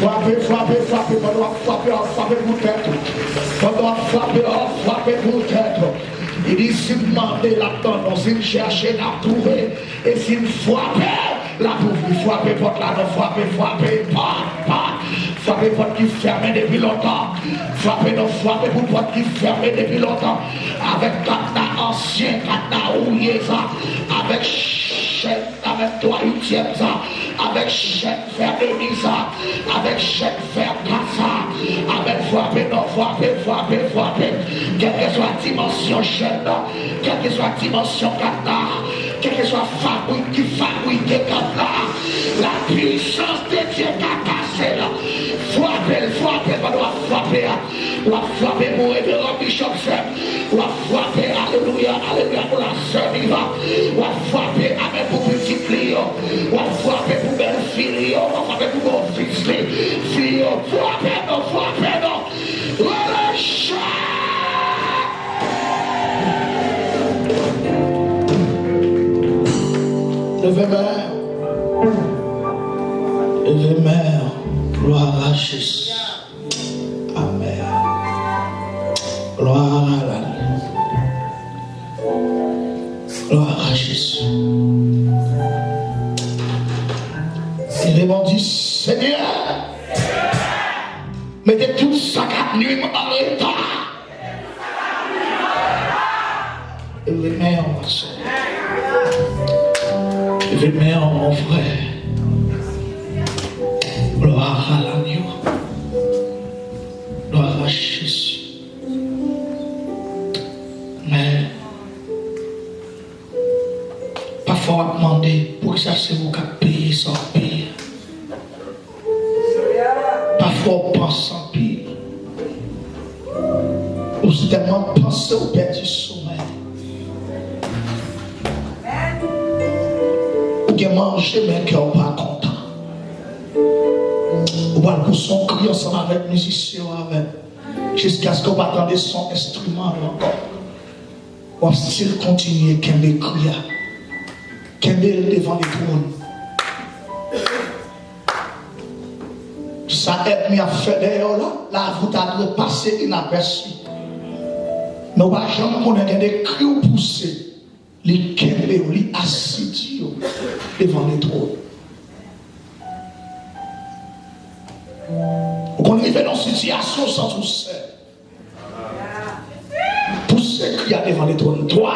Frappez, frappez, frappez, pendant frapper, frapper pour tête. Pendant frapper pour tête. Il dit si vous demandez là-dedans, si vous cherchez, la trouver. Et si vous frappez, la trouver. Frappez porte là, frappez, pas. Frappez porte qui fermée depuis longtemps. Frappez pour porte qui fermée depuis longtemps. Avec cadenas ancien, cadenas rouillé ça. Avec chèque, avec toi huitième ça. Avec chèque fer de ça. Avec chèque fer ça. Avec frappez. Quelle que soit la dimension chaîne, quelle que soit la dimension cadenas, quelle que soit la fabrique cadenas, la puissance de Dieu qui a passé là. Frappez, on va frapper mon révérend Bishop Sem, on va frapper, alléluia, pour la sœur Viva, on va frapper, amen, pour petit Clio, on va frapper pour belle fille, on va frapper pour mon fils, fille, frappez, non, relâchez. Levez mère, gloire à Jésus. Amen. Gloire à l'année. Gloire à Jésus. Et les dit Seigneur, mettez tout ça à nuit en l'état. Levez mère, ma soeur. Levez mère, mon frère. Gloire à l'agneau. Gloire à Jésus. Mais parfois on va demander pour que ça c'est vous qui payez sans payer. Parfois on pense sans payer. Ou c'est tellement pensé au père du sommeil. Ou qui manger mais qui n'est pas content. Ou va pour son cri ensemble avec musicien jusqu'à ce qu'on va attendre son instrument encore. On va still continuer qu'elle crier, qu'elle devant les trônes. Ça aide à faire d'ailleurs là, la route a dû passer inaperçue. Mais on va jamais connaître des cris ou pousser, les qu'elle les assis devant les trônes. On arrive dans une situation sans souci. Pour ceux qui y a devant les trônes, toi,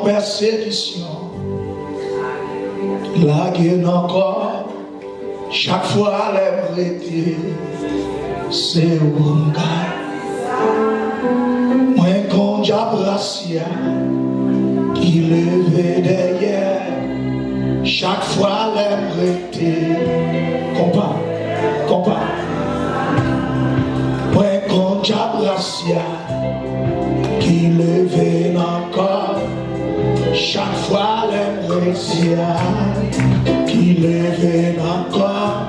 persécution, la guerre encore, chaque fois les prêter, c'est un gars. Moi, quand j'abracia, qui levait derrière, chaque fois les prêter, compas. Moi, quand j'abracia, qui levait encore. Chaque fois l'impression qui lève encore,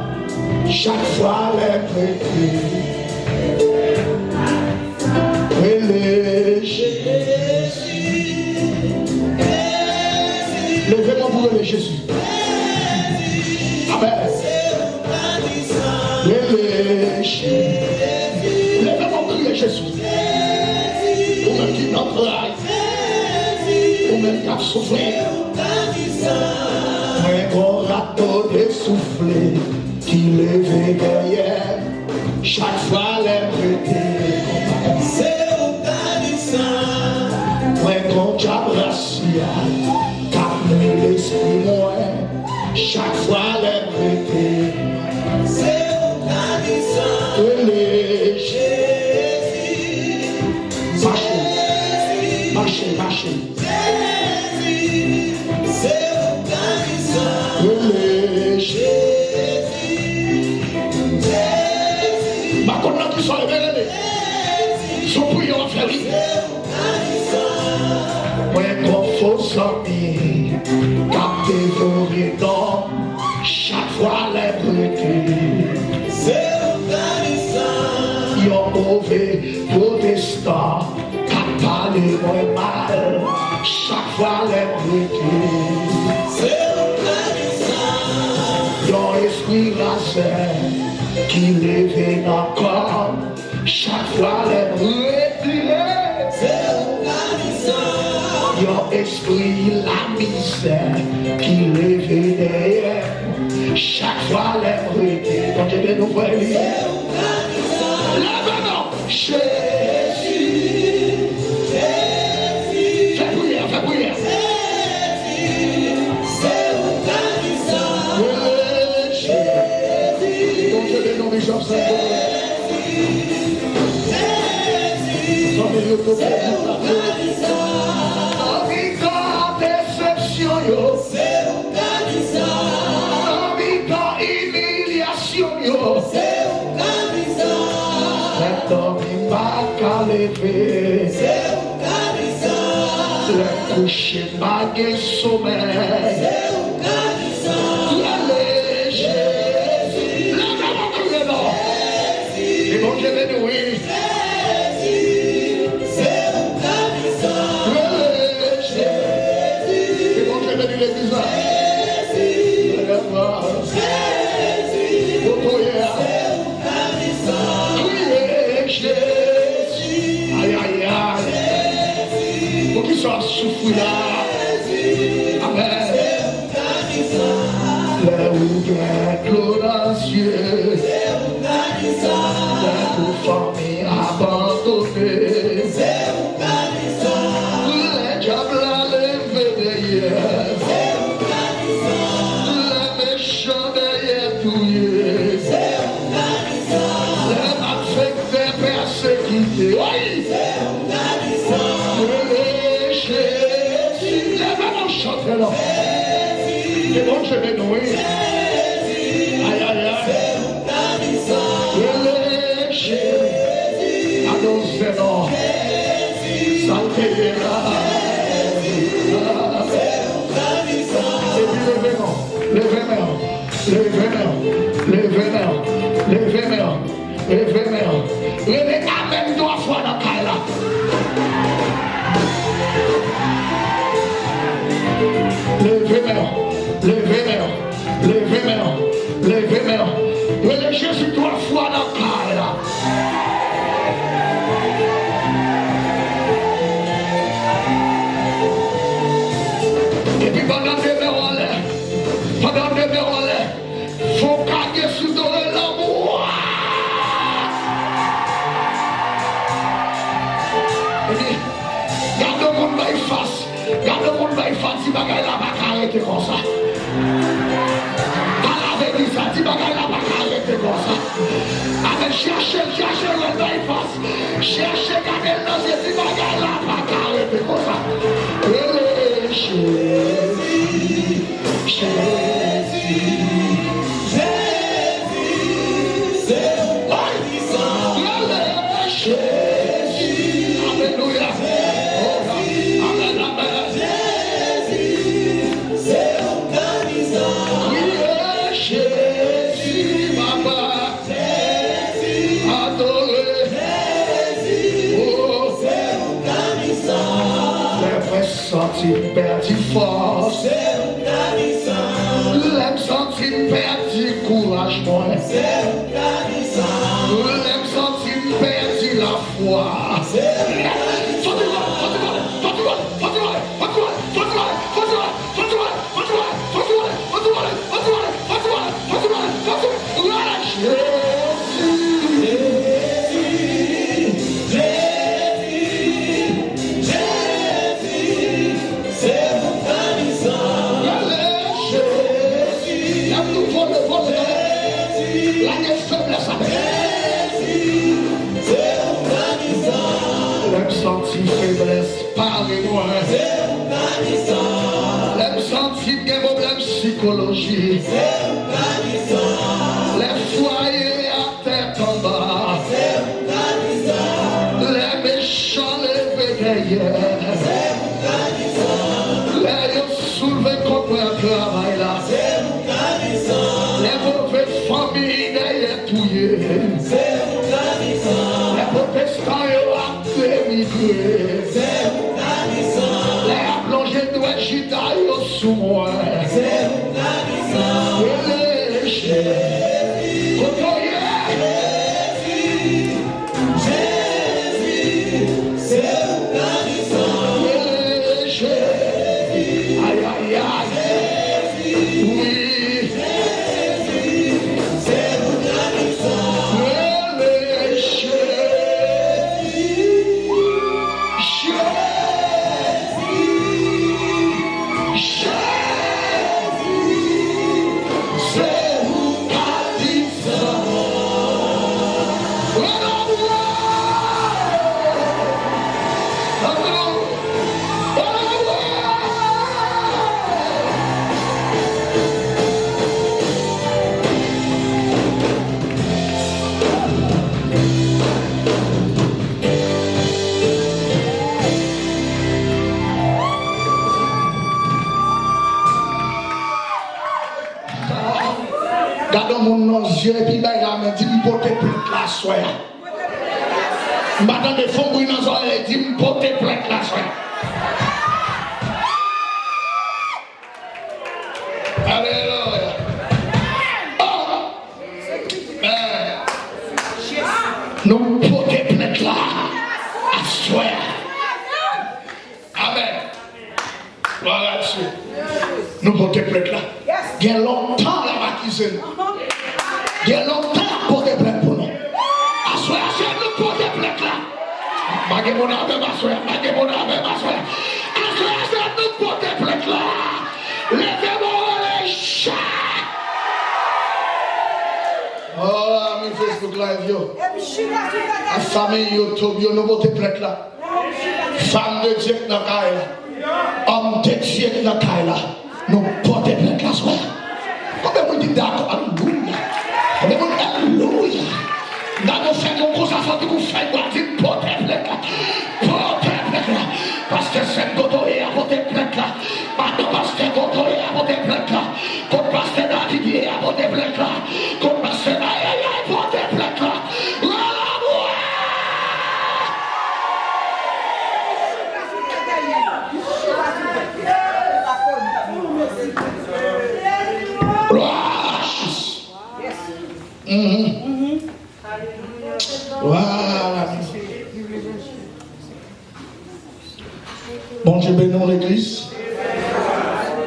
chaque fois l'impression. Levez-moi pour le Jésus. Amen. Levez-moi pour le Jésus. Pour me qui n'entraille. Même qu'à souffler, un gros râteau de souffler qui levait derrière. chaque fois les prêter. C'est organisant. Moi, quand j'abracie, t'as l'esprit, moi, chaque fois les prêter. C'est organisant. Jésus. Marchez. Jésus. C'est organisant. Ma conne qui sont révélés, son prière en fait. Moi, qu'on faut sortir, capter vos rideaux, chaque fois les prêter. C'est organisant. Yon mauvais protestant, qu'a parlé moins mal, chaque fois les prêter. C'est organisant. Yon esprit rasé, qui lève encore, chaque fois les retirer. C'est organisant. Yon esprit la misère, qui lève derrière, chaque fois les retirer. Quand je vais nous voir, c'est organisant. Lève-nous, Jésus. Fais prière. Jésus, c'est organisant. Bishop déception, yo. C'est organisant. Humiliation, yo. C'est organisant. Cet homme il m'a qu'à lever. C'est organisant. Le coucher m'a gué sommeil. C'est organisant. Bon Dieu béni, oui. Jésus, c'est organisant. Jésus, bon Dieu béni l'église. Jésus, c'est organisant. Oui, Jésus. Aïe. Pour qu'ils soient souffrus là. Amen. Le ouvert dans les yeux. C'est organisant. Pour famille abandonnée, c'est organisant. Les diables à lever derrière, c'est organisant. Les méchants derrière touillés, c'est organisant. Les malfaiteurs persécutés, oui, c'est organisant. Jésus, les mains chantent là. C'est bon, je vais nouer. Aïe. C'est organisant. Annoncez-nous, santé là. Et puis levez amen 3 fois dans Kaila. Levez Jésus 3 fois dans Kaila. Pendant des relais, faut caguer sous de l'amour. Garde le monde by face. Si bagaille la bagaille était comme ça. Dans la vérité, si bagaille la bagaille était comme ça. Avec chercher le by face. Chercher garder le nom, si bagaille la bagaille était comme ça. Jésus, c'est organisant. Jésus, alléluia. Amen. Jésus, c'est organisant. Oui, Jésus, papa. Jésus, adoré. Jésus, c'est organisant. Les vrais sentiments perdus force. L'aime sentir perdu courage, moi. C'est organisant. L'aime sentir perdu la foi. C'est organisant. La faiblesse avec. L'aime sentir faiblesse, parlez-moi. L'aime sentir des problèmes psychologiques. Les foyers à tête en bas. Les méchants levés derrière. Les soulevés contre un travail là. Les mauvaises familles derrière touillées. Les protestants émigrés. Les plongés de Wajida sous moi. Gardons mon yeux et puis il m'a dit me porter plainte la soie. Madame de fond dans nos oreilles dit me porter plainte la soie. Alléluia. Nous porter plainte là à soie. Amen. Voilà dessus. Nous porter plainte là. Il y a longtemps la accusé nous. Il y a longtemps à porter plainte pour nous. Assoyez nous porter plainte là. Magé mon âme, ma soeur. Magé mon âme, ma soeur. Assoyez nous porter plainte là. Levez-moi les chats. Oh, mes Facebook live yo. La famille YouTube yo nous porter plainte là. Femme de Dieu dans la caille. Homme de Dieu dans la caille. Nous porter plainte là soir. Combien de monde d'accord? Alléluia. Combien de monde alléluia. Nous faisons nos causes à faire que vous faites quoi? Dites porter plainte là. Porter plainte là. Parce que c'est Godoé à porter plainte là. Parce que Godoé à porter plainte là. Comme parce que David à porter plainte là. Comme parce que Naïa à porter plainte là. Voilà. Bon Dieu bénisse l'église.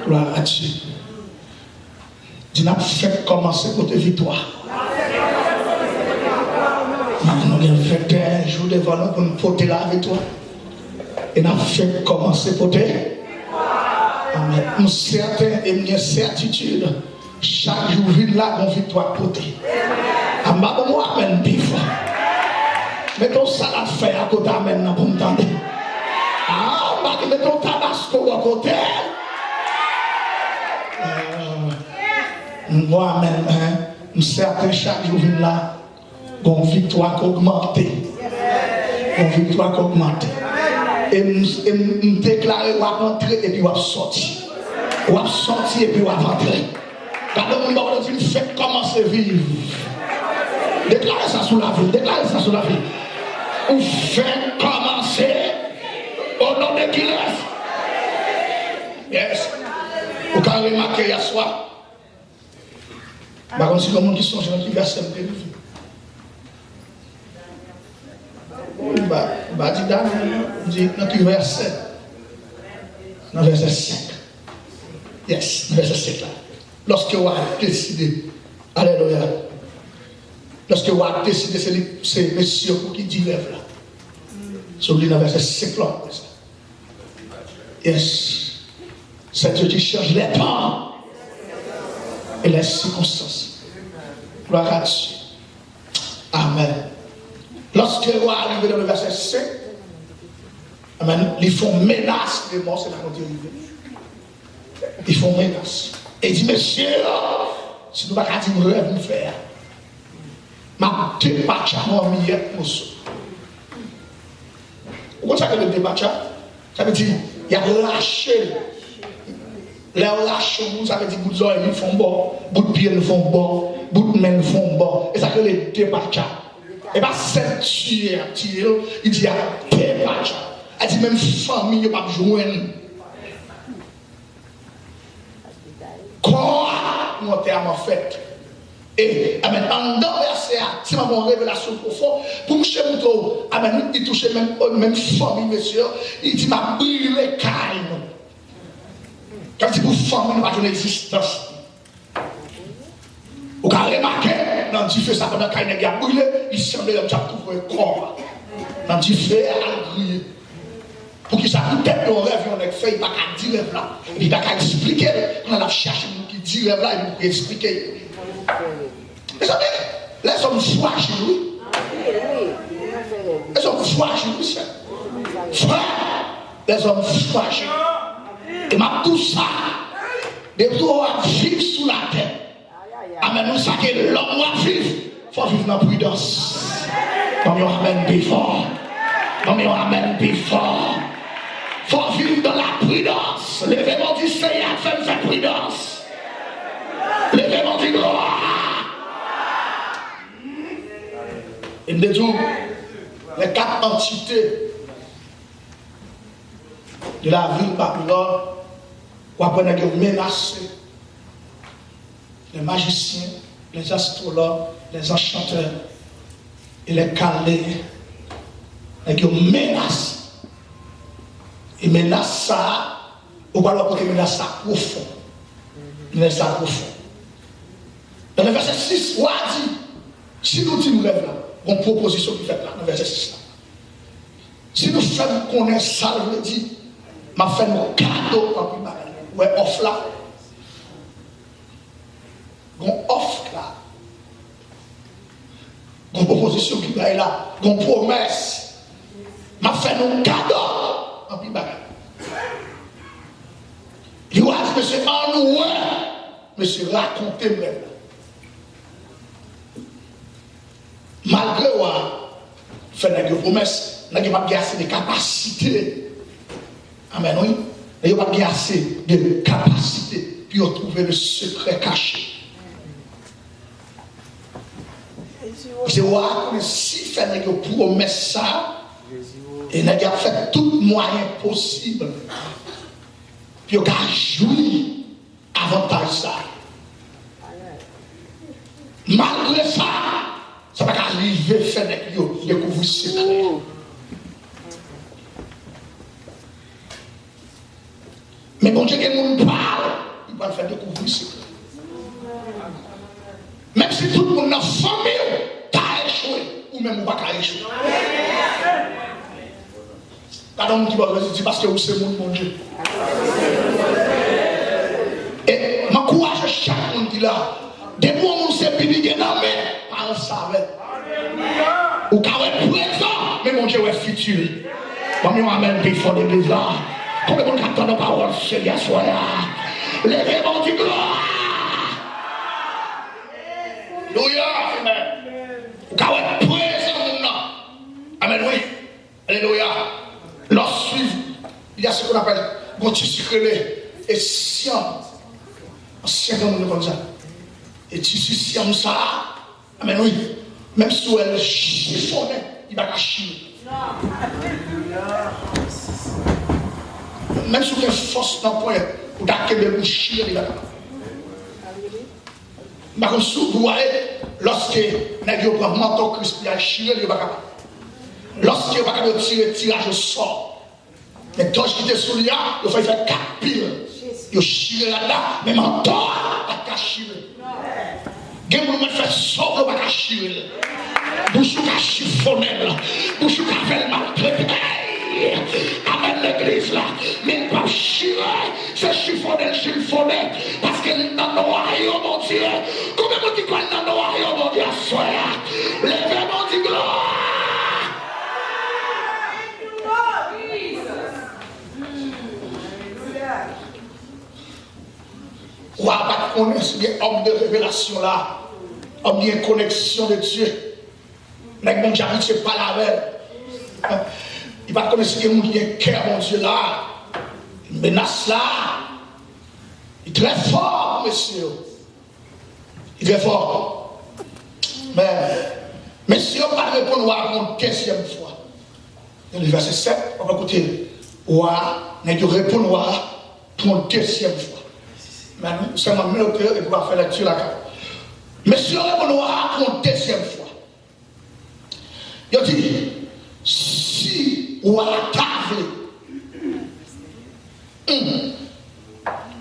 Gloire à Dieu. Dieu n'a fait commencer pour tes victoires. Nous avons fait un jour devant nous pour nous porter la victoire. Et nous avons fait commencer pour tes. Amen. Nous certains et une certitude. Chaque jour, vide là, une victoire portée. Amen. Amen. Bifo. Mettons ça la fait à côté maintenant pour m'entendre. Ah, mettons tabasco à côté. Moi-même, nous certains chaque jour vide là, une victoire augmentée. Une victoire augmentée. Et nous déclarer ou à rentrer et puis ou à sortir. Ou à sortir et puis ou à rentrer. Quand le monde dit fait commencer à vivre. Déclarez ça sous la vie. Déclarez ça sous la vie. Ou fait commencer au nom de qui reste. Yes. Vous pouvez remarquer hier soir. Par contre, si le monde qui songe dans le verset de vie. Dit notre verset. Dans le verset 5. Yes, le verset 5 là. Lorsque vous avez décidé, alléluia. Lorsque vous avez décidé, c'est monsieur qui dit rêve là. Sur le verset 5 là. Yes. C'est Dieu qui change les temps et les circonstances. Gloire à Dieu. Amen. Lorsque le roi arrive dans le verset 5, amen, ils font menace de mort, c'est là qu'on dit arrivé. Ils font menace. Et il dit, monsieur, si nous ne pouvons pas dire rêve nous faire, ma dépatcha mon miette monsieur. Vous comprenez ça que le dépatcha? Ça veut dire, il y a lâché. Les lâches, ça veut dire que les oreilles ils font bon, bout de pied ils font bon, bout de main ils font bon. Et ça que les dépatcha. Et bien, c'est tuer, il dit, il y a dépatcha. Elle dit, même famille, il n'y a pas besoin. Quoi? Mon terme en fait. Et amen, en dans verset, si ma bonne révélation profonde, pour que je montre, amen, il touche même famille, monsieur, il dit, ma brûlé calme. Quand il dit pour famille, nous avons une existence. Vous avez remarqué, dans du feu, ça pendant qu'il y a brûlé, il semble que tu as trouvé un corps. Dans du feu, à griller. Pour qu'il ça peut-être dans rêve, on a fait, il n'y a pas qu'à dire rêve là. Il n'y a qu'à expliquer. On a cherché qui dit rêve là, il peut expliquer. Vous savez, les hommes fragiles, oui. Les hommes fragiles, oui, frère. Les hommes fragiles. Et ma tout ça, de pouvoir vivre sous la terre. Amen, nous savons que l'homme doit vivre. Il faut vivre dans la prudence. Comme on amène plus fort. Comme on amène plus fort. Il faut vivre dans la prudence. L'événement du Seigneur fait prudence. L'événement du gloire. Et de tout, les 4 entités de la ville Babylone, où après nous menacé les magiciens, les astrologues, les enchanteurs et les calés, nous menacé. Et menace ça, ou pas l'autre côté menace ça profond. Menace ça profond. Dans le verset 6, on a dit, si nous disons rêve là, une proposition qui fait là, dans le verset 6 là. Si nous faisons connaître ça, je le dis, m'a fait un cadeau en plus bas. Ouais, offre là. Une offre là. Une proposition qui va là. Une promesse. M'a fait un cadeau en plus bas. Il a dit, monsieur, en nous, monsieur, racontez-moi. Malgré quoi, fait une promesse, nous n'avons pas assez de capacités. Amen, oui. Nous n'avons pas assez de capacités pour trouver le secret caché. C'est quoi, si fait une promesse ça, et nous avons fait tout moyen possible pour jouir avantage ça. Malgré ça, ça va arriver à faire découvrir le secret. Mais bon Dieu, que nous parle, il va faire découvrir le secret. Même si tout le monde dans la famille a échoué, ou même pas échoué. Pardon, qui va dire parce que vous c'est mon Dieu. Et m'encourage chaque monde qui là. Des mots où c'est béni, il y a par un savait. Ou quand on est présent, mais mon Dieu est futur. Comme on amène plus fort l'église là. Comme on attend nos paroles, Seigneur, sois là. Les réveils du gloire. Alléluia. Ou quand on est présent, amen, oui. Alléluia. Lorsque il y a ce qu'on appelle Gontisucrelé et science. Ancien comme comme ça. Et tissu siam ça, amen oui, même si elle chiffonnait, il va cacher. Même si elle force dans le point, ou d'accord de boucher, il va cacher. Par contre, si vous voyez, lorsque vous prend manteau Christ, il va chier, il va cacher. Lorsque vous va tirer tirage au sort, les torches qui étaient sous lui, il faut faire 4 piles. Il chie là-dedans, mais manteau, il va cacher. Gen moun men fè sauve le baka chirel. Bouchou ka chiffonnel. Bouchou ka fait maltraité. Amen l'église là. Mais pas chirel. C'est chiffonnel. Parce que dans le royaume, mon Dieu. Combien de monde qui croit dans le royaume, mon Dieu, soir? Levez mon Dieu, gloire. On va pas connaître ce homme de révélation là, homme de connexion de Dieu. Mais mon Dieu, je ne sais pas la veille. Il va connaître ce que mon cœur, mon Dieu là. Il menace là. Il est très fort, monsieur. Il est très fort. Mais, monsieur, on va répondre à mon deuxième fois. Dans le verset 7, on va écouter. Ouah, on va répondre pour une deuxième fois. Maintenant, c'est ma mère et on va faire la lecture là. Monsieur, on va répondre pour une deuxième fois. Il dit, si ouah table,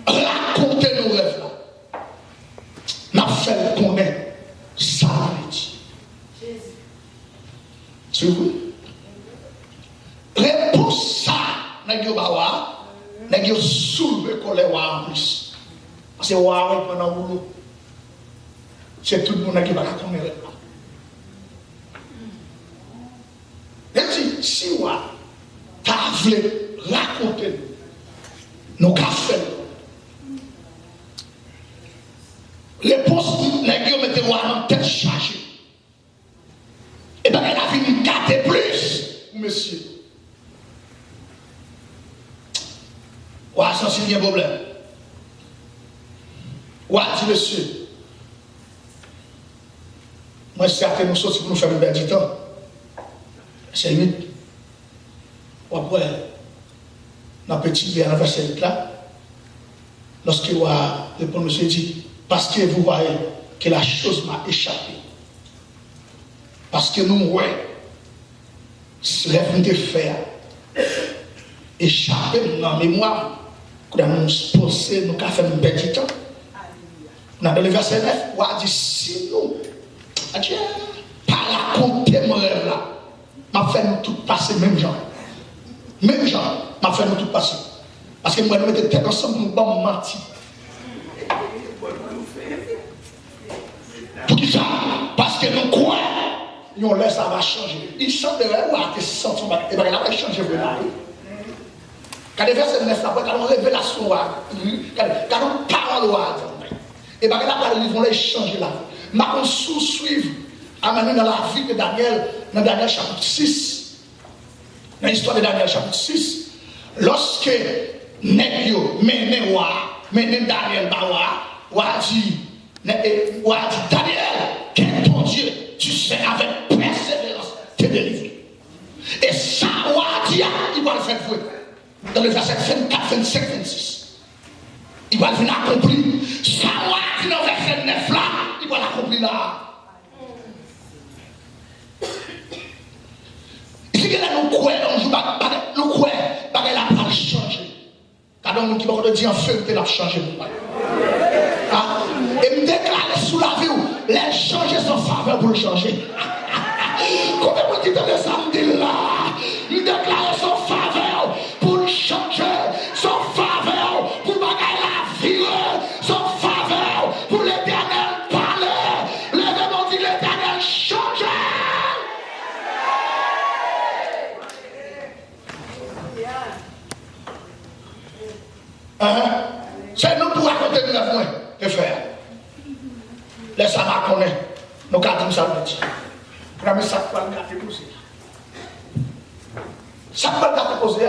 racontez nos rêves là. N'a fait connaître ça dit. Tu vois? Réponse ça, n'a yo bawa, n'a yo soulevé colère en plus. Parce que wa pendant boulot. C'est tout le monde qui va connaître. Il dit, si wa ta voulu raconter nos cafés. Réponse, les gars mettez en tête chargée. Et bien, elle a fini 4 plus, monsieur. Ouais, ça, c'est un problème. Ouais, dit monsieur. Moi, c'est certain, nous sommes pour nous faire une belle du temps. C'est vite. Après, dans le petit bien, verset là, lorsque le monsieur dit, parce que vous voyez que la chose m'a échappé. Parce que nous, ouais, rêve de faire échapper dans la mémoire, nous avons posé, nous avons fait une belle du temps. Dans le verset 9, on a dit, si nous, Dieu, par raconter mon rêve là, m'a fait nous tout passer même genre. Même genre, m'a fait nous tout passer. Parce que moi, nous mettons tête ensemble, nous ne mentir. Pour qui ça? Parce que nous croyons, nous laisse ça va changer. Il semblerait que ce sentiment, et bien, il va changer vraiment. Quand le verset 9, quand on révélation, quand on parle, et bien, ils vont les changer là. Mais on sous-suivre, amener dans la vie de Daniel, dans Daniel chapitre 6, dans l'histoire de Daniel chapitre 6, lorsque Negio mène Daniel Bawa, dit Daniel, qu'est ton Dieu, tu sais avec persévérance te délivrer. Et ça, il va le faire jouer dans le verset 24, 25, 26. Il va venir accomplir. Ça, dans le verset 9 là, il va l'accomplir là. Si nous croyons, nous croyons, elle n'a pas changé. Car donc, qui va dire en feu, elle a changé. Et me déclarer sous la vie, les changer son faveur pour le changer. Comment vous dites de ça, me dit là? Il déclare son faveur pour le changer, son faveur pour bagailler la vie, son faveur pour l'éternel parler. L'événement dit l'éternel changer. C'est nous pour raconter de la et faire. Laisse-moi connaître. Nous gardons ça le petit. Pour mettre ça pour le garder posé. Ça peut le garder posé.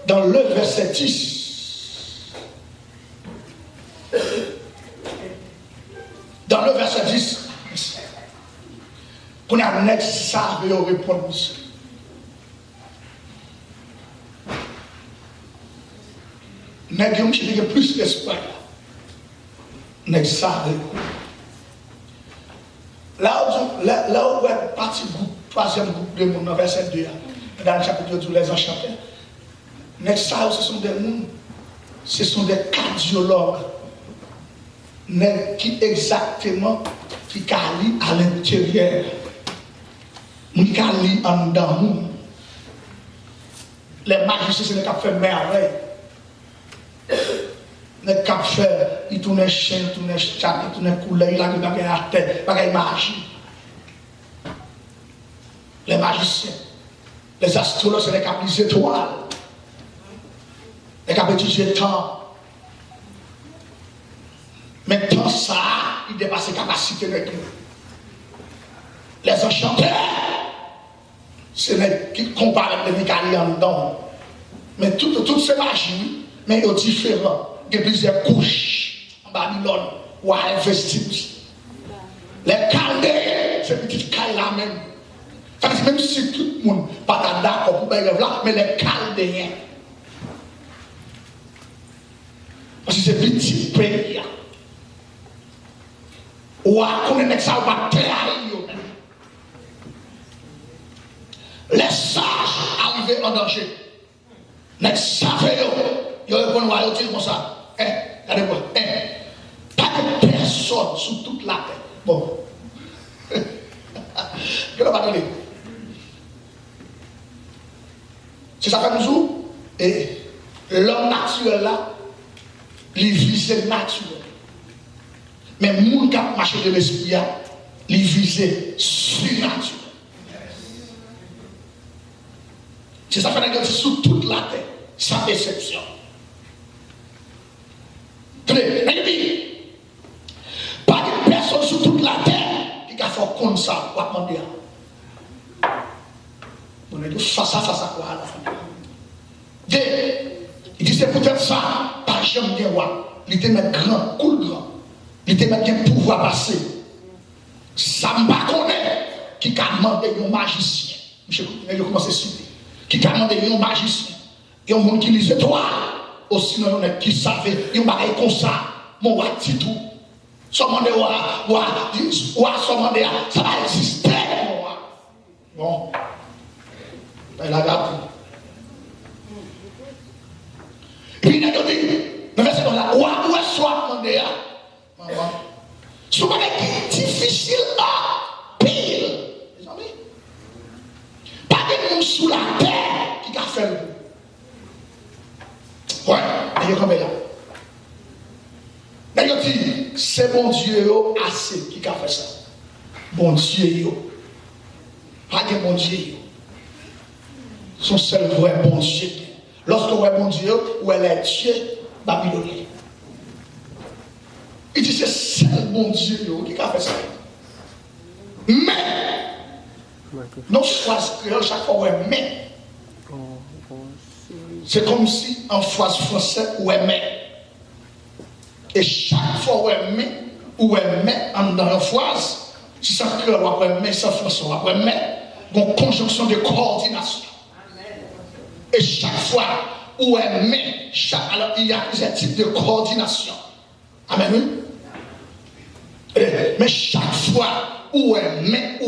Dans le verset 10. Dans le verset 10. Qu'on a net ça et on répond aussi. Nèg yo m'chi gen plus d'espoir. Nèg ça. Là où est parti groupe, troisième groupe de monde dans verset 2 dans le chapitre 2 les enchantés. Nèg ça ce sont des monde, ce sont des cardiologues. Nèg qui exactement qui cali à l'intérieur. Qui cali en dedans. Les magiciens c'est qui fait merveille. Le cap fait, il tourne chien, il tourne chat, il tourne couleur, il a regardé à terre, il a magie. Les magiciens, les astrologues, c'est les cap des étoiles. Les cap étudier le temps. Maintenant, ça, il dépasse ses capacités de nous. Les enchanteurs, ce n'est qui comparent avec les Michaeliens dedans. Mais toutes ces magies, mais ils sont différents. Il y a plusieurs couches en Babylone où à investir. Les Chaldéens, c'est petite caille là même. Même si tout le monde n'est pas d'accord pour faire là, mais les Chaldéens. Parce que c'est petit pays. Ou à connaître ça, on va trahir. Les sages arrivés en danger. Les sages, ils répondent à l'autre comme ça. Regardez-moi. Pas de personne sur toute la terre. Bon. Que va donner? C'est ça que nous jouons. Et l'homme naturel là, il vise naturel. Mais moun qui a marché de l'esprit, il vise surnaturel. C'est ça qu'on a dit sur toute la terre, sans exception. Tenez, pas de personne sur toute la terre qui a fait comme ça, quoi demander. On est tous face à quoi à la fin. Il dit c'est peut-être ça, pas jamais de roi. Il était même grand, cool grand. Il était même un pouvoir passer. Ça ne pas connaît qui a demandé un magicien. Je commence à citer. Qui a demandé un magicien. Et un monde qui lisait toi. Aussi, non, on est qui savait. Il y a un comme ça. Mon roi Titou. Sommandé, sommandé, ça va exister. Bon. Il a gardé. Puis il a dit, le verset là, où est-ce soit demandé? Ce qui est difficile à pire. Pas de monde sous la terre qui a fait le ouais, d'ailleurs comme là. D'ailleurs dit, c'est bon Dieu assez qui a fait ça. Bon Dieu. Pas de bon Dieu. Son seul vrai bon Dieu. Lorsque vous bon Dieu, où elle est Dieu babylonien. Il dit c'est seul bon Dieu qui a fait ça. Mais, nous choisissons chaque fois mais. C'est comme si en phrase français ou mais. Et chaque fois ou mais en dans la phrase, si ça crée ou mais, ça français ou mais, une conjonction de coordination. Et chaque fois où mais, alors il y a plusieurs types de coordination. Amen. Mais chaque fois où mais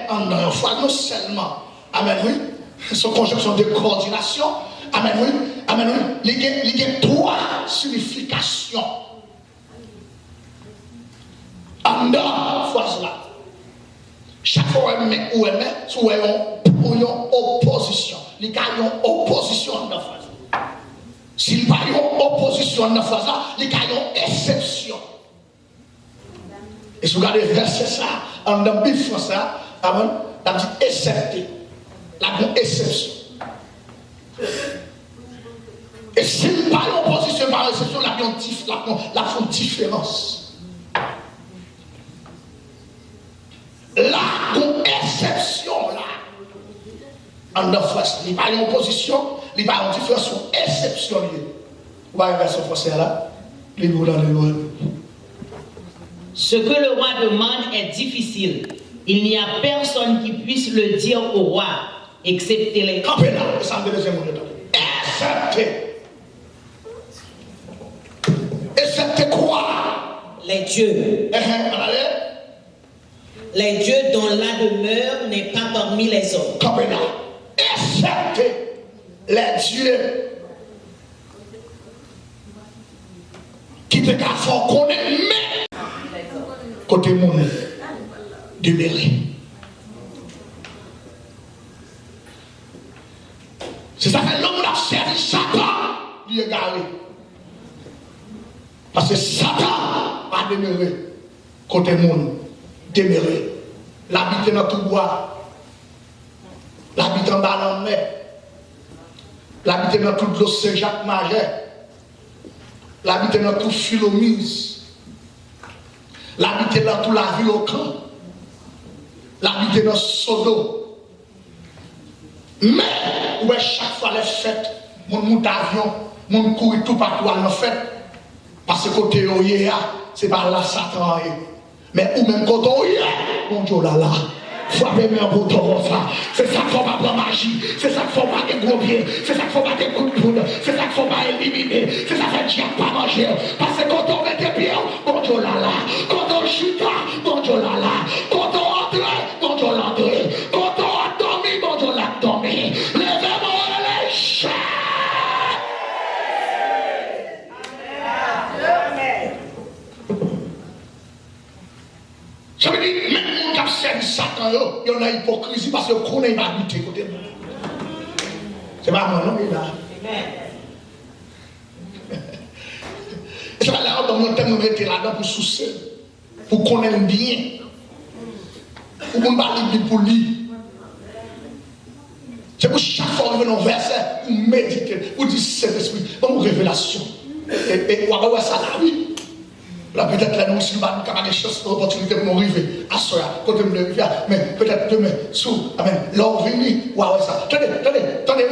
en une fois, non seulement, amen, oui, c'est une conjonction de coordination, amen, oui, il y a trois significations. En deux fois là. Chaque fois mais ou mais, soit une opposition. Il y a une opposition en deux fois. S'il n'y a pas une opposition en deux fois là, il y a une exception. Et si vous regardez le verset ça, en dans le français, amen, la dit excepté, la bonne exception. Et s'il n'y a pas une opposition par exception, la font différence. Là, une exception là. En deux fois, il n'y a pas une opposition, il n'y a pas une différence, une exception. Vous voyez la version française là, les mots dans les lois. Ce que le roi demande est difficile. Il n'y a personne qui puisse le dire au roi, excepté les... Campez là, ça me deuxième mot de temps. Excepté. Excepté quoi? Les dieux. Les dieux dont la demeure n'est pas parmi les hommes. Campez là. Excepté les dieux qui te font connaître, mais côté monde demeuré. C'est ça que l'homme a servi Satan, il est garé. Parce que Satan a demeuré côté monde, demeuré. L'habiter dans tout bois, l'habiter en bas dans la mer, l'habiter dans tout l'eau Saint-Jacques Majeur, l'habiter dans tout Philomise, l'habiter dans toute la ville au camp, l'habiter dans Sodome. Mais, ouais, chaque fois les fêtes, mon monte avion, mon courir tout partout à la fête, parce que côté oye, c'est pas là Satan. Mais ou même quand on y est, mon Dieu là là, frappez mes boutons ça. C'est ça qu'il faut pas prendre magie, c'est ça qu'il faut pas des gros pieds, c'est ça qu'il faut pas des coups de poudre, c'est ça qu'il faut pas éliminer, c'est ça qu'il faut pas manger. Parce que quand on met des pieds, mon Dieu là là, quand on chute, mon Dieu là là, quand on entre, mon Dieu là entre, quand on a dormi, mon Dieu là dormi. Levez-moi les chats. Ça veut dire, même les gens qui servent Satan, il y en a hypocrisie parce qu'on connaît ma habité côté de moi. C'est pas moi, non, il est là. Et ça va là, dans mon thème, nous mettons là-dedans pour soucier, pour connaître bien, pour qu'on parle pour lire. C'est pour chaque fois que nous venons verset, pour méditer, pour dire Saint-Esprit, pour une révélation. Et on va voir ça là, oui. Là, peut-être là, nous aussi, nous avons des chances, des opportunités pour nous arriver à ce côté de nous, mais peut-être demain, sous, amen, l'or venu, ouais, ça. Attendez,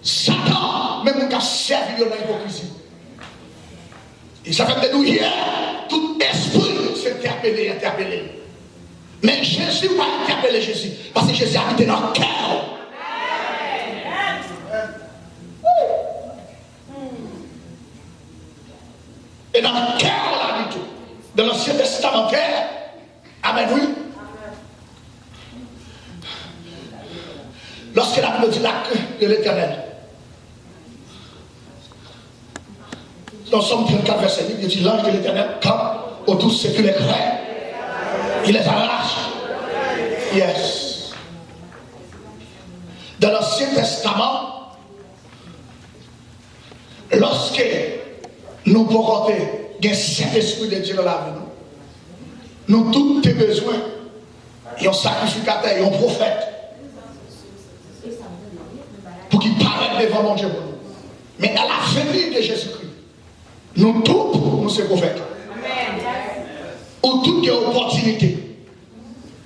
Satan, même nous qui a servi dans l'hypocrisie. Et ça fait de nous hier, tout esprit s'est interpellé. Mais Jésus va interpeller Jésus, parce que Jésus habite dans le cœur. Et dans le cœur, là, du tout. Dans l'Ancien Testamentaire, amen, oui. Lorsque la Bible dit la queue de l'Éternel, dans Somme 34, verset 8, il dit l'ange de l'Éternel campe autour de ceux qui les craignent. Il les arrache. Yes. Dans l'Ancien Testament, lorsque nous pouvons compter qu'il y a cet esprit de Dieu dans la vie, nous tous tes besoins, il y a un sacrificateur, il y a un prophète, pour qu'il paraisse devant mon Dieu. Mais à la venue de Jésus-Christ, nous tous, nous sommes prophètes. Ou toutes les opportunités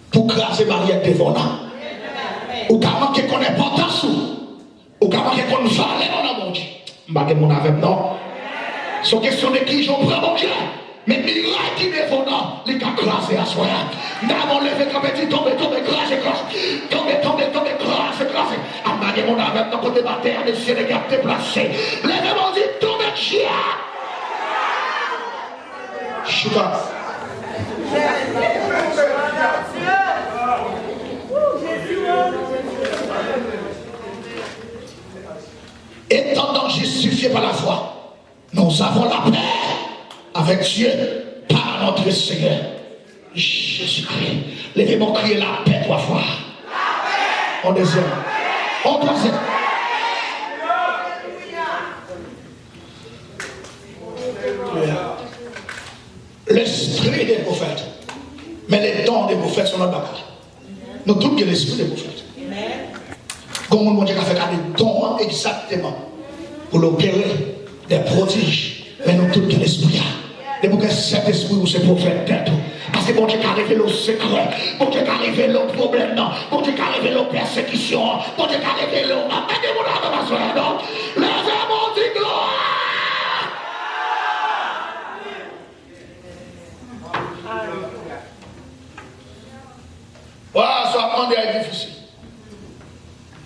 pour craser barrière devant nous. Ou comment qu'on ait importance, ou comment qu'on valeur dans mon Dieu. Je ne sais pas avec non. C'est une question de qui j'en prends mon Dieu. Mais miracle qui est devant nous, les gars crasés à soi. Nous avons levé comme dit tomber, crasé. Tomber, crasé. Amagé mon âme, dans côté de la terre, les cieux, les gars déplacés. Levez mon Dieu, tomber, chien. Chuta. Étant justifiés par la foi, nous avons la paix avec Dieu par notre Seigneur Jésus-Christ. Levez-moi crier la paix 3 fois. En deuxième. En troisième. L'esprit des prophètes. Mais les dons des prophètes sont notre bagage. Nous tous que l'esprit des prophètes. Comment mon Dieu a fait des dons exactement pour l'opérer des prodiges. Mais nous tous que l'esprit. Et pour que cet esprit ou ce prophète d'être. Parce que mon Dieu a révélé le secret. Mon Dieu a révélé le problème. Mon Dieu a révélé la persécution. Mon Dieu a révélé le. Levez mon Dieu gloire. Voilà, ça demande est difficile.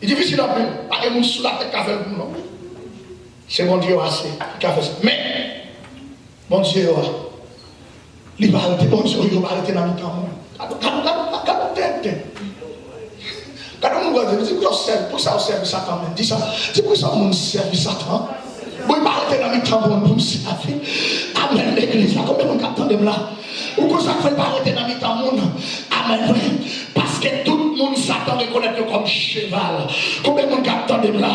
Il est difficile à plus. Pas que nous sous la tête qu'a fait le non. C'est mon Dieu assez qui a fait ça. Mais, mon Dieu, il va arrêter, bon Dieu, il va arrêter dans le temps. Quand on va dire, pour ça on serve Satan, dis ça, c'est pour ça on serve Satan. Vous ne pas arrêter dans le temps pour nous servir. Amen, l'église, combien on attend de là? Ou qu'on ça fait pas arrêter dans le temps, amen. Parce que tout le monde s'attend à reconnaître comme cheval. Combien on attend de là?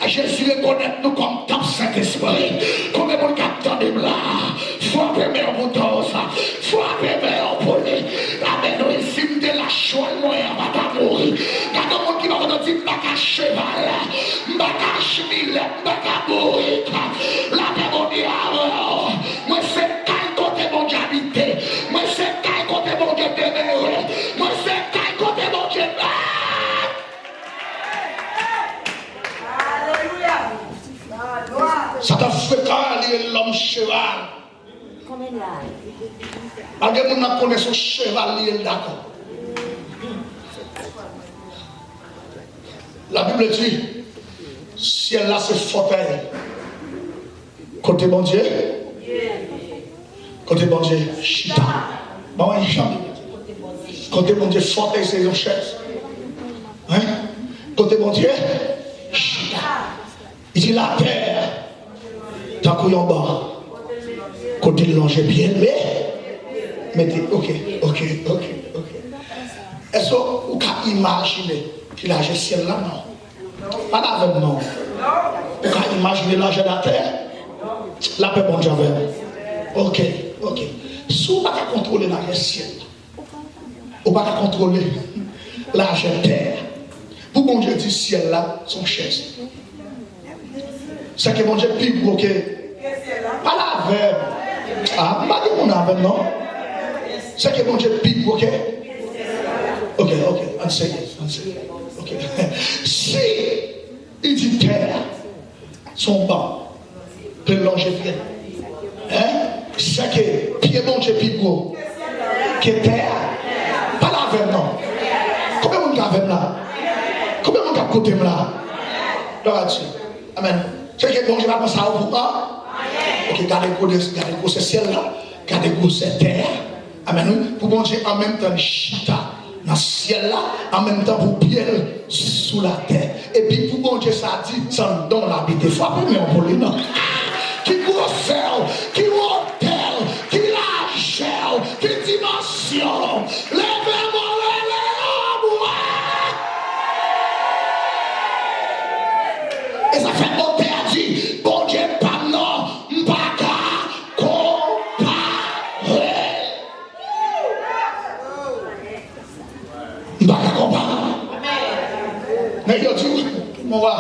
Jésus reconnaît nous comme temps Saint-Esprit. Comme mon capteur de là, frappez mes boutons, frappez mes boulets. Amen. Nous ici, de la choix, moi, on va pas mourir. Il y a des gens qui vont dire, Mbaka cheval, Mbaka chemile, Mbaka mourir. La paix mon diable, moi c'est quand côté mon Dieu habité, moi c'est quand côté mon Dieu demeure, moi c'est quand côté mon Dieu. Ça t'a fait caler l'homme cheval. Malgré que nous connaissons chevalier d'accord. La Bible dit, ciel là c'est fauteuil. Côté bon Dieu. Côté bon Dieu, chita. Bon, il chante. Côté bon Dieu, fauteuil c'est une chaise. Hein? Côté bon Dieu, chita. Il dit la terre. Tant qu'on y en bas. Côté l'ange bien levé. Mettez, ok. Est-ce que vous pouvez imaginer qu'il a le ciel là? Non. Pas d'avec non. Vous pouvez imaginer l'ange de la terre? La paix bon Dieu avec. Ok. Si vous ne pouvez pas contrôler le ciel, vous ne pouvez pas contrôler l'ange de terre. Pour bon Dieu dit ciel là, son chaise. C'est que mon Dieu pique, ok? Pas la verbe. Ah, pas de mon avec, non? C'est que mon Dieu pique, ok? Ok, on sait. Ok. Si il dit terre, son banc, que l'ange vient. Hein? C'est que pied mon Dieu pique, que terre, pas la verbe, non? Combien de monde a là? Combien de monde a côté là? Là-dessus. Amen. C'est que bon Dieu va penser à vous, hein? Ok, gardez-vous ce ciel-là, gardez-vous cette terre. Amen. Pour bon Dieu, en même temps, chita dans le ciel-là, en même temps, vous pieds sous la terre. Et puis, pour bon Dieu, ça dit, sans don l'habiter. Frappez, mais on peut le nom. Qui grosseur, qui hôtel, qui largeur, qui dimension. Levez-moi, et ça fait mon père dit, bon Dieu, pas non, m'baka, comparé. M'baka comparé. Mais il dit, mon roi,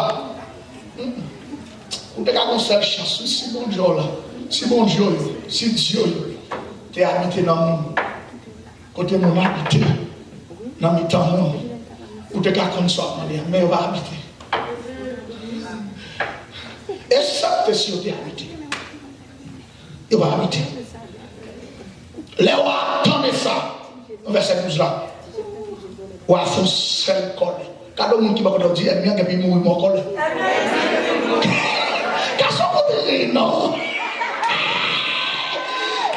vous devez avoir une seule chance, si bon Dieu là, si Dieu t'es habité dans mon côté, mon habité, dans mes temps, vous devez avoir ça, mais on va habiter. Et ça, c'est si vous habité. Il va habiter. Les rois attendent ça. Verset 12 là. Ou à son seul col. Quand le monde qui va dire, il y a bien qui mourir mon col. Qu'est-ce que vous dites, non?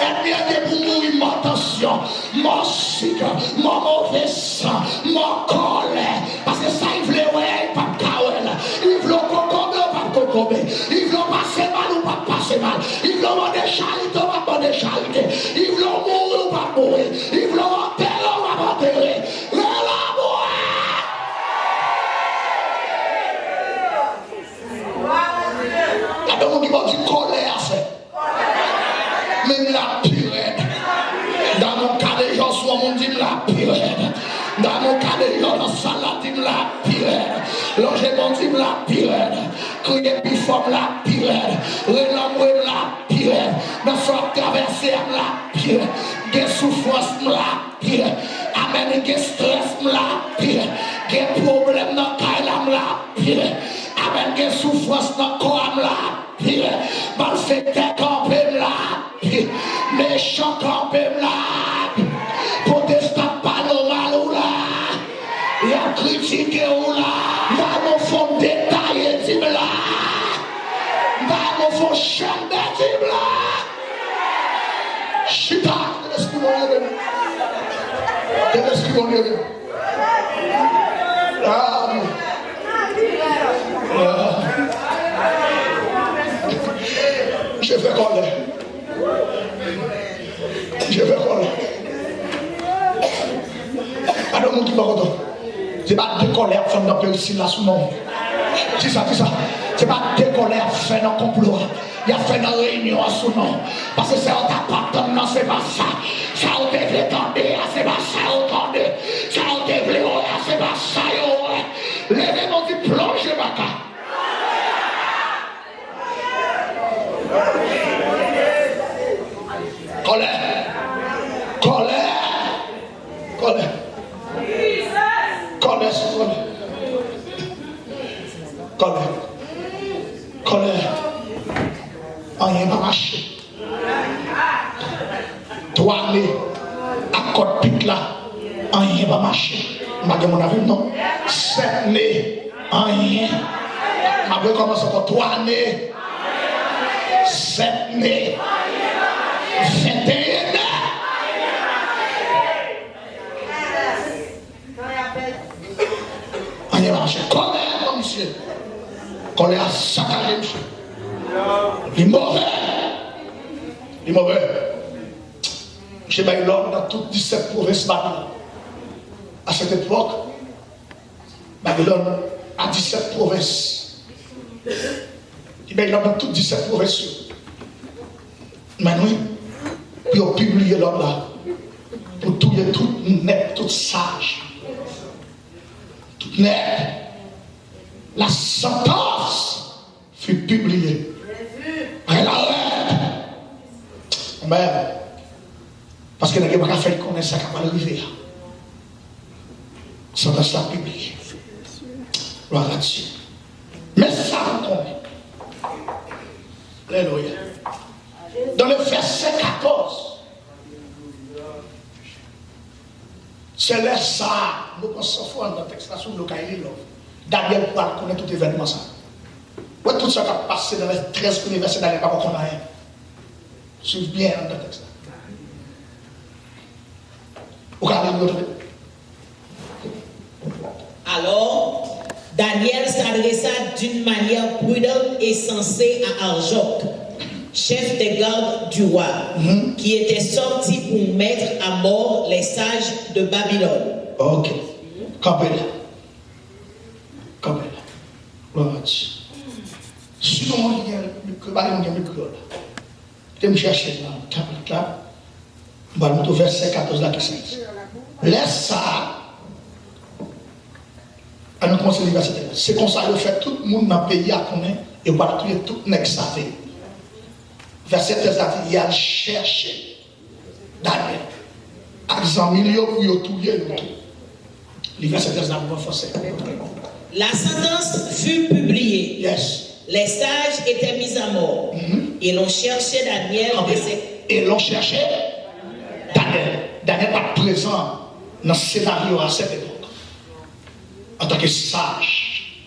Et bien que pour mourir mon tension, mon sucre, mon mauvais sang, mon colère. Parce que ça, il voulait, ouais, pas de kawel. Il voulait concomber ou pas de concomber. Il voulait passer mal ou pas passer mal. Il voulait demander charité ou pas demander charité. Il voulait mourir ou pas mourir. Il voulait enterrer ou pas enterrer. Il y a des gens qui vont dire colère, c'est. Même la purée. Dans mon cas de Joshua, on dit la purée. Dans mon cas de Joshua, on dit la purée. L'ange on dit la purée. Crier plus fort la purée. Renommer la purée. Dans son traversée la purée. Des souffrances la purée. Amen. Des stress la purée. Des problèmes dans la purée. Amen. Des souffrances dans le corps la purée. Malfaiteur campé la purée. Méchant campé la protestant pas normal ou là. Il a critiqué ou là. Dans mon fond détaillé dit là. Dans mon fond chambre dit là. Chita. L'esprit mon Dieu. Je vais coller. Pas de monde qui va retourner. C'est pas de colère, femme d'un peu ici, là, sous mon. Dis ça. C'est pas décoller à faire un complot. Il a fait une réunion à son nom. Parce que c'est un tapatant, non, c'est pas ça. Ça on devait tendre, c'est pas ça, on tende. Ça on devait, c'est pas ça, levez-moi du plonge, ma cas. Colère. Rien va marcher. 3 années à côte pique là, rien va marcher. Malgré mon avis, non. 7 années, rien. Malgré comment ça fait 3 années, 7 années, 21 années. Rien va marcher. Colère, monsieur. Colère saccagé, monsieur. Il est mauvais. J'ai mis l'homme dans toutes 17 provinces Babylone. À cette époque, Babylone a 17 provinces. Il met l'homme dans toutes 17 provinces. Maintenant, puis on publie l'homme là. Pour tuer tout net, tout sage. Tout net. La sentence fut publiée. Elle arrête. Amen. Parce que n'a pas fait connaître ça qui va arriver. Sentence la publiée. Gloire à Dieu. Mais ça vous connaît. Alléluia. Dans le verset 14, c'est là ça. Nous pensons fort dans le texte là sur le cahier. Daniel pourra connaître tout événement ça. Ouais, tout ça qui a passé dans les 13 premiers versets Daniel, pas qu'on a rien. Suivez bien dans le texte là. Vous regardez l'autre. Alors, Daniel s'adressa d'une manière prudente et sensée à Arjoc, chef des gardes du roi, qui était sorti pour mettre à mort les sages de Babylone. Ok. Campez-là. Gloire à Dieu. Sinon, il y a le micro là. Je vais me chercher là. On va monter au verset 14 là qui dit. Laisse ça. À nous commencer le verset. C'est comme ça que fait tout le monde dans le pays à connaître et on va tuer tout le monde qui savait. Verset 13 là, il a cherché Daniel. À milieu pour y tuer le tout. Le verset 13 là, on va forcer. La sentence fut publiée. Yes. Les sages étaient mis à mort. Et l'on cherchait Daniel. Et l'on cherchait Daniel. Daniel pas présent dans ce scénario à cette époque. En tant que sage.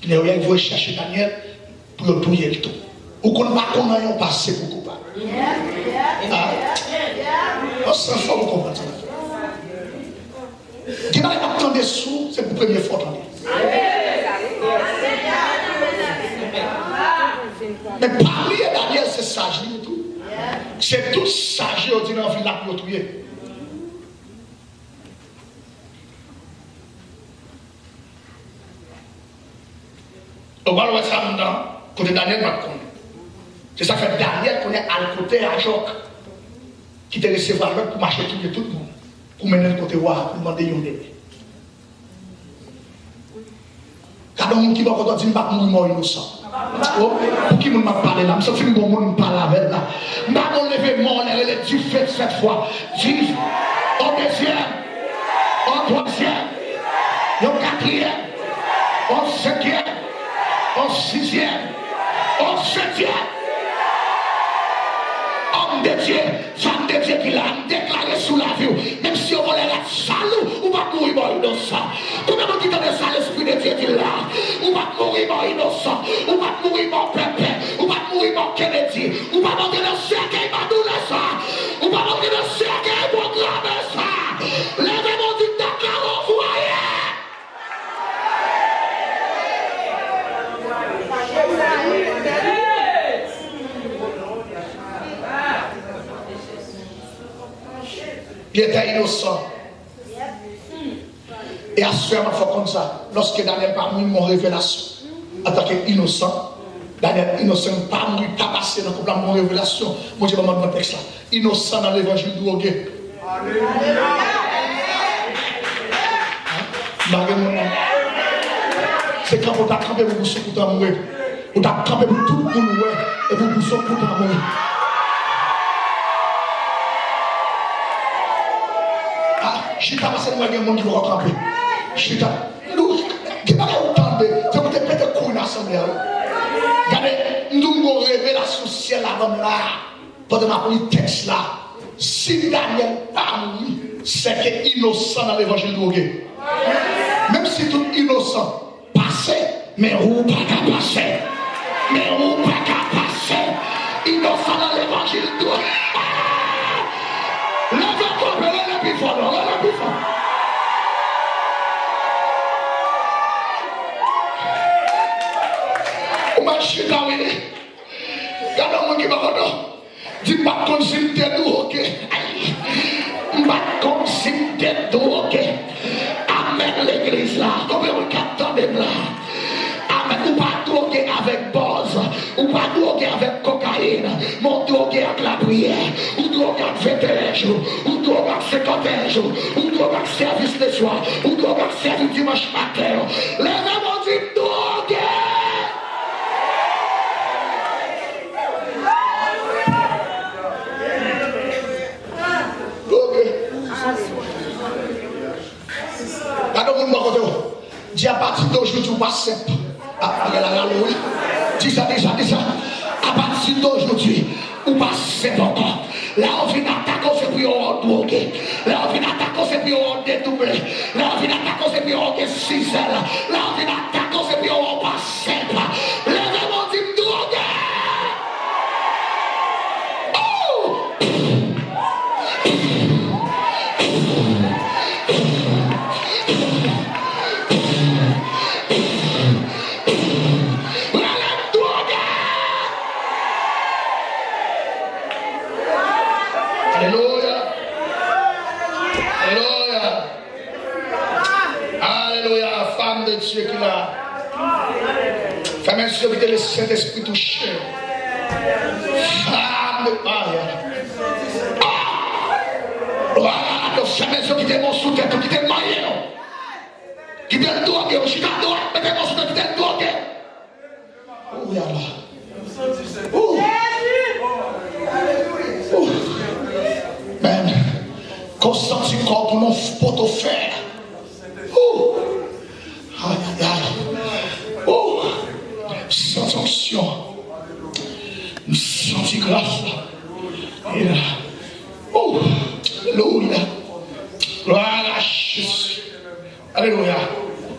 Il voulait chercher Daniel pour le tuer le tout. Ou qu'on ne va pas passer pour coupable. On s'en fout, vous comprenez ça. Qui va attendre des sous, c'est pour la première fois entendre. Mais parler Daniel, c'est sage, et tout. C'est tout sage, on dit dans la vie là pour le tuer. On va le voir ça maintenant, côté Daniel va connaître. C'est ça que Daniel connaît à côté à Joc, qui te recevoir l'autre pour marcher tout le monde, pour mener le côté roi, pour demander un bébé. Quand on qui va dire que je ne vais pas mourir innocent. Pour qui ne m'a parlé là, je suis un bon monde parle avec là. Je vais lever mon air, elle est du fait cette fois. Vive au deuxième, au troisième, au quatrième, au cinquième, au sixième, au septième. Homme de Dieu, femme de Dieu qui l'a déclaré sous la vie. Même si on voulait la salou, on va mourir innocent. Combien de gens qui ont ça, l'esprit de Dieu qui l'a? On va mourir innocent. On va mourir pépé. On va mourir Kennedy. On va mourir dans le cercueil, ça. On va mourir dans le cercueil, pour graver ça. Levez-moi du Dakar, envoyé. Il était innocent. Et à ce moment, il faut comme ça. Lorsque Daniel parmi mon révélation, en tant qu'innocent. D'ailleurs, innocent, pas mourir, pas passer dans la révélation. Mon Dieu, maman, dans le texte là. Innocent dans l'évangile du drogué. C'est quand on t'a campé pour vous pour mourir. On t'a campé pour tout le monde et vous vous pour mourir. Je t'ai passé moi des gens qui vont camper. Je t'ai nous qui n'a pas entendu. C'est pour te mettre couille dans l'assemblée. Regardez, nous avons révélation ciel là-bas là. Pendant ma texte là. Si Daniel pas mourir, c'est que innocent dans l'évangile drogué. Même si tout innocent, passé, mais où pas qu'à passer. Mais où pas qu'à passer. Innocent dans l'évangile drogué. Lève-toi, plus fort. On m'a chuté à oui. Regardez-moi qui m'a dit. Dis-moi comme si t'es tout ok. Dis-moi comme si t'es tout ok. Amen l'église là. Combien de temps là? Amen. Ou pas droguer avec buzz. Ou pas droguer avec cocaïne. Mon droguer avec la prière. Ou droguer avec 21 jours. Ou droguer avec 51 jours. Ou droguer avec service le soir. Ou droguer avec service dimanche matin. Lèvez-moi dit droguer. Dis à partir d'aujourd'hui, tu vas simple. Dis ça. À partir d'aujourd'hui, on va simple encore. Là, on vient attaquer, c'est puis on drogué. Là, on vient attaquer, c'est puis on dédoublé. Là, on vient attaquer, c'est puis on est 6 heures. Là, on vient attaquer, c'est puis on va simple. Lèvez-moi, dis drogué. Dieu qui l'a fait, même si vous le Saint-Esprit touché. Femme de paille. Voilà, le Saint-Esprit qui était mon sous-tête, qui était maillé, qui était le drogué, qui était le drogué, qui était mon sous-tête, qui était le drogué. Oh, y'a là. Oh. Oh. Même, qu'on sent du corps pour nos poteaux faire. Oh. Oh, sans onction, nous sentons grâce là. Et là, oh, alléluia, gloire à Jésus, alléluia.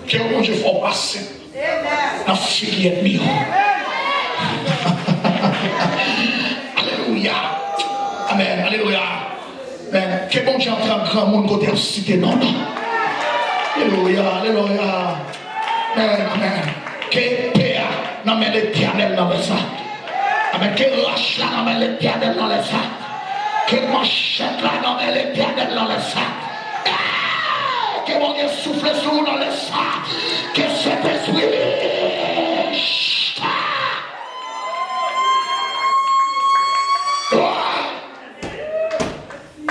Que mon Dieu faut passer dans la filière mieux. Alléluia, amen, alléluia. Amen. Que mon Dieu entre en grand monde côté cité non. Alléluia, alléluia. Amen. Que paix dans l'éternel dans les sacs. Amen. Que lâche là dans l'éternel dans les sacs. Que manchette là dans l'éternel dans les sacs. Que mon Dieu souffle sur nous dans les sacs. Que cet esprit.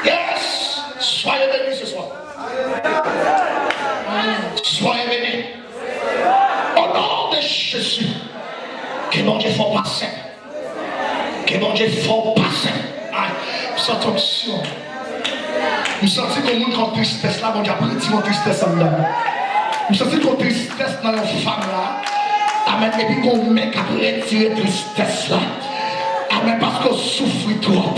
Yes. Soyez bénis ce soir. Soyez bénis. Au nom de Jésus. Que mon Dieu faut passer. Que mon Dieu faut passer. Sans onction. Nous sentons que nous avons une tristesse là. Mon Dieu a pris une tristesse en dedans. Nous sentons qu'on tristesse dans une femme là. Amen. Et puis qu'on met qu'à retirer tristesse là. Amen. Parce qu'on souffre trop.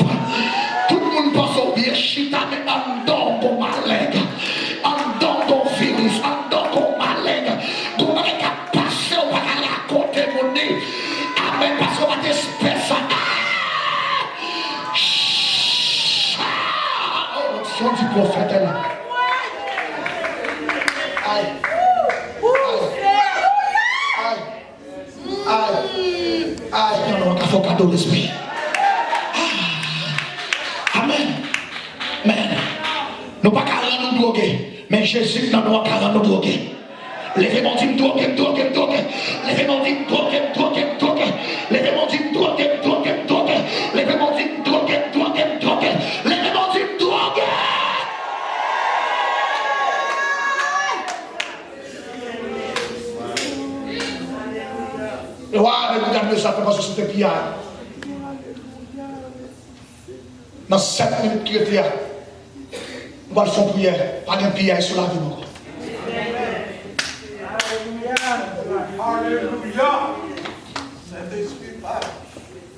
Tout le monde pense au bien chita. Mais en don qu'on malègue. En don qu'on virus. En don qu'on malègue. Qu'on va passer. On va raconter mon nez. Amen. Parce qu'on va t'espérer ça. Oh, du prophète là. Aïe. Aïe. Non, il faut cadeau l'esprit. Amen. Amen. Nous pas qu'à nous droguer, mais Jésus n'a pas qu'à nous droguer. Levez mon dîme, drogue. Levez mon dîme, drogue. Levez mon dîme, drogue. Levez mon dîme, drogue. Levez mon dîme, drogue. Le roi, regardez ça, parce que c'était pillage. Dans 7 minutes qui étaient là, on va faire prière, pas de prière sur la vie.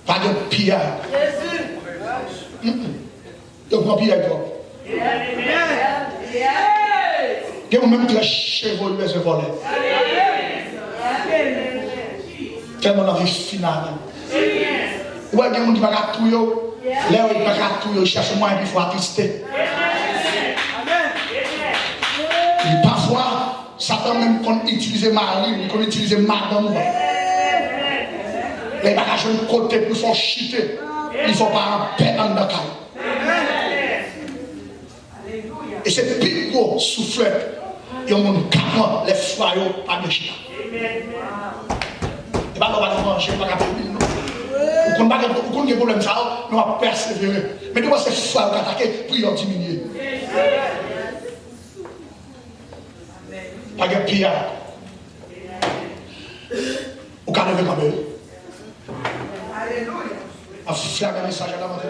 Pas de prière. Tu prends prière, toi. Tu es même très chevelu et volé. Quel mon arrive final. Ouais, il y a des gens qui ne peuvent pas tout. Là, il ne peut pas tout. Il cherche moins et il faut attrister. Parfois, Satan même qu'on utilise Marie, qu'on utilise madame. Les bagages de côté pour son chuter. Il ne faut pas en paix dans le cas. Et c'est plus gros souffle. Il y a un monde capable, les foyers, pas de chien. Et bien, on va manger, on va manger. Ou qu'on a des problèmes, ça, on va persévérer. Mais devant ces foyers qui attaquent, puis ils diminuer. Pas de pire. Au cas de quand même. Alléluia. A faire un message à la matin.